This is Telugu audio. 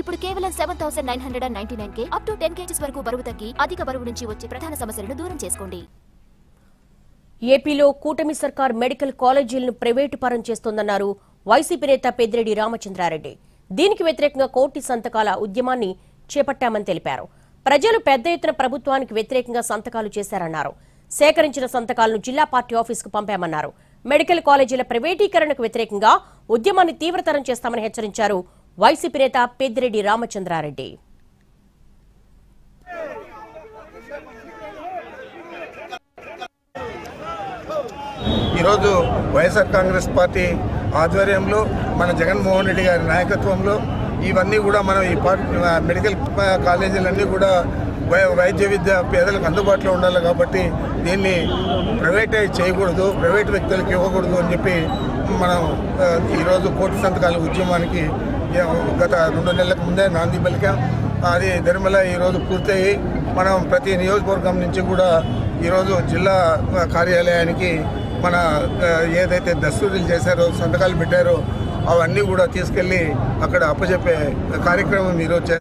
ఇప్పుడు కేవలం 7,999కే అప్ టు 10 kgs వరకు బరువు తగ్గి అధిక బరువు నుంచి వచ్చే ప్రధాన సమస్యలను దూరం చేసుకోండి. ఏపీలో కూటమి సర్కార్ మెడికల్ కాలేజీలను ప్రైవేటు పరం చేస్తోందన్నారు వైసీపీ నేత పెద్దిరెడ్డి రామచంద్రారెడ్డి. దీనికి వ్యతిరేకంగా కోటి సంతకాల ఉద్యమాన్ని చేపట్టామని తెలిపారు. ప్రజలు పెద్ద ఎత్తున ప్రభుత్వానికి వ్యతిరేకంగా సంతకాలు చేశారన్నారు. సేకరించిన సంతకాలను జిల్లా పార్టీ ఆఫీసుకు పంపామన్నారు. మెడికల్ కాలేజీల ప్రైవేటీకరణకు వ్యతిరేకంగా ఉద్యమాన్ని తీవ్రతరం చేస్తామని హెచ్చరించారు వైసీపీ నేత పెద్దిరెడ్డి రామచంద్రారెడ్డి. ఈరోజు వైఎస్ఆర్ కాంగ్రెస్ పార్టీ ఆధ్వర్యంలో మన జగన్మోహన్ రెడ్డి గారి నాయకత్వంలో ఇవన్నీ కూడా మనం ఈ మెడికల్ కాలేజీలన్నీ కూడా వైద్య విద్య పేదలకు అందుబాటులో ఉండాలి కాబట్టి దీన్ని ప్రైవేటైజ్ చేయకూడదు, ప్రైవేట్ వ్యక్తులకు ఇవ్వకూడదు అని చెప్పి మనం ఈరోజు కోటి సంతకాల ఉద్యమానికి గత 2 నెలలకు ముందే నాంది పలికాం. అది ధర్మల ఈరోజు పూర్తయి మనం ప్రతి నియోజకవర్గం నుంచి కూడా ఈరోజు జిల్లా కార్యాలయానికి మన ఏదైతే దస్తూరీలు చేశారో, సంతకాలు పెట్టారో అవన్నీ కూడా తీసుకెళ్ళి అక్కడ అప్పచెప్పే కార్యక్రమం ఈరోజు